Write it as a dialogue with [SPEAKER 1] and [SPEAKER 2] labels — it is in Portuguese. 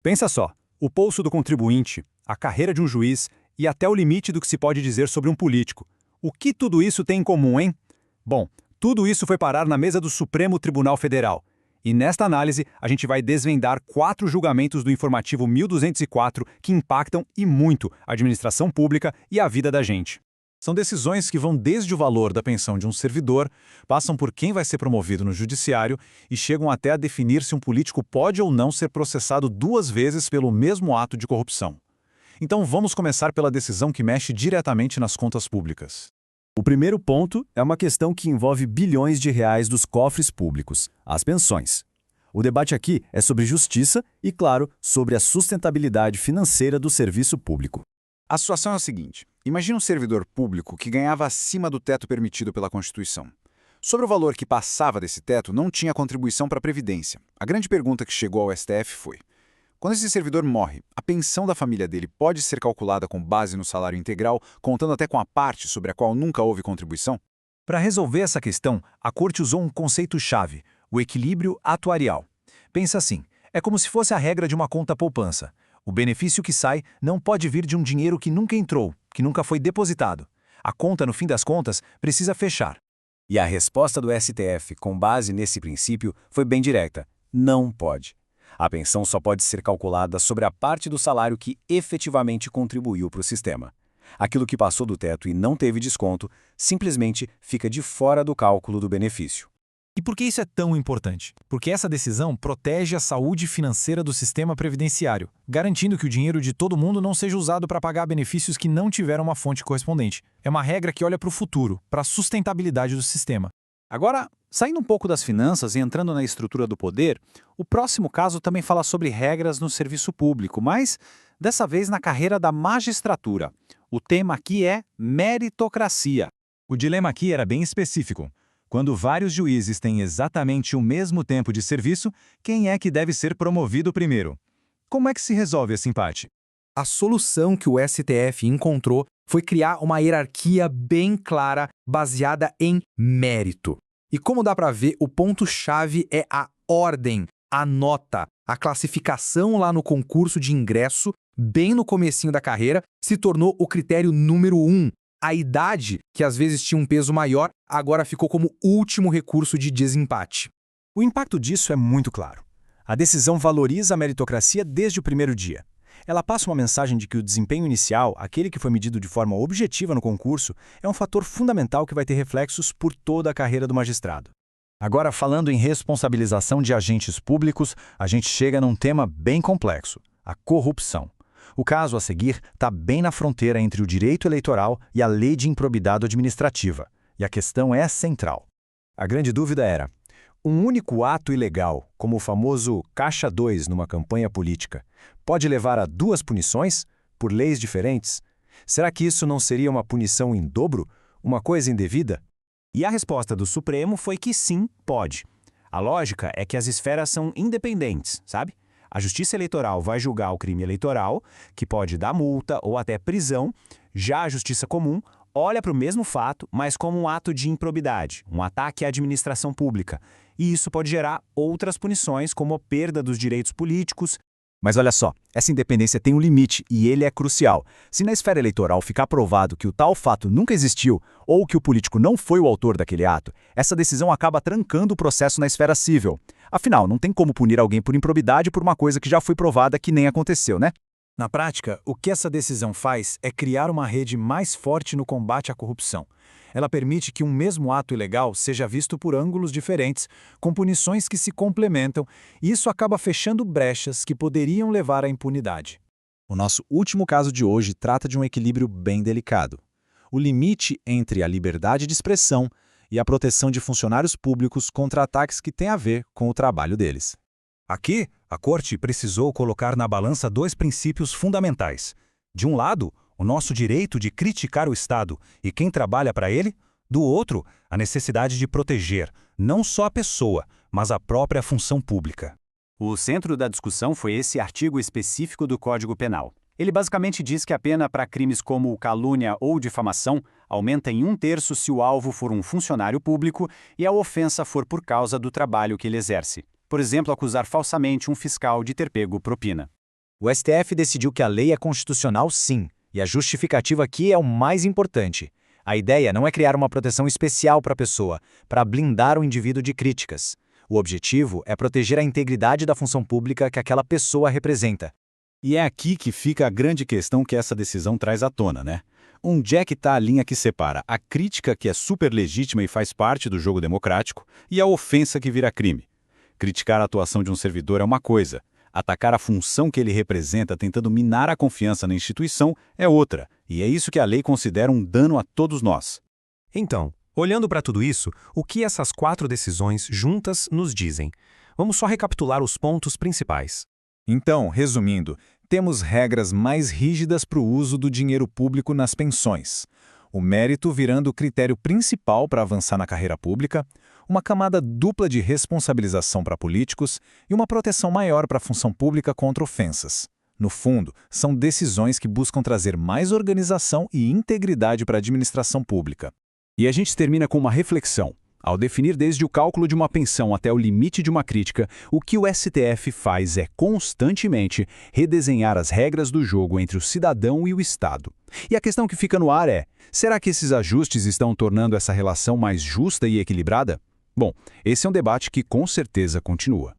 [SPEAKER 1] Pensa só, o bolso do contribuinte, a carreira de um juiz e até o limite do que se pode dizer sobre um político. O que tudo isso tem em comum, hein? Bom, tudo isso foi parar na mesa do Supremo Tribunal Federal. E nesta análise, a gente vai desvendar 4 julgamentos do informativo 1204 que impactam e muito a administração pública e a vida da gente.
[SPEAKER 2] São decisões que vão desde o valor da pensão de um servidor, passam por quem vai ser promovido no judiciário e chegam até a definir se um político pode ou não ser processado 2 vezes pelo mesmo ato de corrupção. Então vamos começar pela decisão que mexe diretamente nas contas públicas.
[SPEAKER 3] O primeiro ponto é uma questão que envolve bilhões de reais dos cofres públicos, as pensões. O debate aqui é sobre justiça e, claro, sobre a sustentabilidade financeira do serviço público.
[SPEAKER 2] A situação é a seguinte: imagine um servidor público que ganhava acima do teto permitido pela Constituição. Sobre o valor que passava desse teto, não tinha contribuição para a Previdência. A grande pergunta que chegou ao STF foi: quando esse servidor morre, a pensão da família dele pode ser calculada com base no salário integral, contando até com a parte sobre a qual nunca houve contribuição?
[SPEAKER 1] Para resolver essa questão, a Corte usou um conceito-chave, o equilíbrio atuarial. Pensa assim, é como se fosse a regra de uma conta poupança. O benefício que sai não pode vir de um dinheiro que nunca entrou, que nunca foi depositado. A conta, no fim das contas, precisa fechar.
[SPEAKER 3] E a resposta do STF, com base nesse princípio, foi bem direta: não pode. A pensão só pode ser calculada sobre a parte do salário que efetivamente contribuiu para o sistema. Aquilo que passou do teto e não teve desconto, simplesmente fica de fora do cálculo do benefício.
[SPEAKER 4] E por que isso é tão importante? Porque essa decisão protege a saúde financeira do sistema previdenciário, garantindo que o dinheiro de todo mundo não seja usado para pagar benefícios que não tiveram uma fonte correspondente. É uma regra que olha para o futuro, para a sustentabilidade do sistema.
[SPEAKER 2] Agora, saindo um pouco das finanças e entrando na estrutura do poder, o próximo caso também fala sobre regras no serviço público, mas dessa vez na carreira da magistratura. O tema aqui é meritocracia.
[SPEAKER 1] O dilema aqui era bem específico. Quando vários juízes têm exatamente o mesmo tempo de serviço, quem é que deve ser promovido primeiro? Como é que se resolve esse empate?
[SPEAKER 5] A solução que o STF encontrou foi criar uma hierarquia bem clara, baseada em mérito. E como dá para ver, o ponto-chave é a ordem, a nota, a classificação lá no concurso de ingresso, bem no comecinho da carreira, se tornou o critério número 1. A idade, que às vezes tinha um peso maior, agora ficou como último recurso de desempate.
[SPEAKER 1] O impacto disso é muito claro. A decisão valoriza a meritocracia desde o primeiro dia. Ela passa uma mensagem de que o desempenho inicial, aquele que foi medido de forma objetiva no concurso, é um fator fundamental que vai ter reflexos por toda a carreira do magistrado. Agora, falando em responsabilização de agentes públicos, a gente chega num tema bem complexo: a corrupção. O caso a seguir está bem na fronteira entre o direito eleitoral e a lei de improbidade administrativa. E a questão é central. A grande dúvida era: um único ato ilegal, como o famoso Caixa 2 numa campanha política, pode levar a 2 punições, por leis diferentes? Será que isso não seria uma punição em dobro? Uma coisa indevida? E a resposta do Supremo foi que sim, pode. A lógica é que as esferas são independentes, sabe? A Justiça Eleitoral vai julgar o crime eleitoral, que pode dar multa ou até prisão. Já a Justiça Comum olha para o mesmo fato, mas como um ato de improbidade, um ataque à administração pública. E isso pode gerar outras punições, como a perda dos direitos políticos. Mas olha só, essa independência tem um limite e ele é crucial. Se na esfera eleitoral ficar provado que o tal fato nunca existiu ou que o político não foi o autor daquele ato, essa decisão acaba trancando o processo na esfera civil. Afinal, não tem como punir alguém por improbidade por uma coisa que já foi provada que nem aconteceu, né?
[SPEAKER 4] Na prática, o que essa decisão faz é criar uma rede mais forte no combate à corrupção. Ela permite que um mesmo ato ilegal seja visto por ângulos diferentes, com punições que se complementam, e isso acaba fechando brechas que poderiam levar à impunidade.
[SPEAKER 2] O nosso último caso de hoje trata de um equilíbrio bem delicado: o limite entre a liberdade de expressão e a proteção de funcionários públicos contra ataques que têm a ver com o trabalho deles.
[SPEAKER 1] Aqui, a Corte precisou colocar na balança 2 princípios fundamentais. De um lado, o nosso direito de criticar o Estado e quem trabalha para ele. Do outro, a necessidade de proteger não só a pessoa, mas a própria função pública.
[SPEAKER 6] O centro da discussão foi esse artigo específico do Código Penal. Ele basicamente diz que a pena para crimes como calúnia ou difamação aumenta em 1/3 se o alvo for um funcionário público e a ofensa for por causa do trabalho que ele exerce. Por exemplo, acusar falsamente um fiscal de ter pego propina.
[SPEAKER 3] O STF decidiu que a lei é constitucional sim, e a justificativa aqui é o mais importante. A ideia não é criar uma proteção especial para a pessoa, para blindar o indivíduo de críticas. O objetivo é proteger a integridade da função pública que aquela pessoa representa.
[SPEAKER 6] E é aqui que fica a grande questão que essa decisão traz à tona, né? Onde é que está a linha que separa a crítica que é super legítima e faz parte do jogo democrático e a ofensa que vira crime? Criticar a atuação de um servidor é uma coisa. Atacar a função que ele representa tentando minar a confiança na instituição é outra, e é isso que a lei considera um dano a todos nós.
[SPEAKER 7] Então, olhando para tudo isso, o que essas 4 decisões juntas nos dizem? Vamos só recapitular os pontos principais.
[SPEAKER 2] Então, resumindo, temos regras mais rígidas para o uso do dinheiro público nas pensões. O mérito virando o critério principal para avançar na carreira pública, uma camada dupla de responsabilização para políticos e uma proteção maior para a função pública contra ofensas. No fundo, são decisões que buscam trazer mais organização e integridade para a administração pública.
[SPEAKER 6] E a gente termina com uma reflexão. Ao definir desde o cálculo de uma pensão até o limite de uma crítica, o que o STF faz é constantemente redesenhar as regras do jogo entre o cidadão e o Estado. E a questão que fica no ar é: será que esses ajustes estão tornando essa relação mais justa e equilibrada? Bom, esse é um debate que com certeza continua.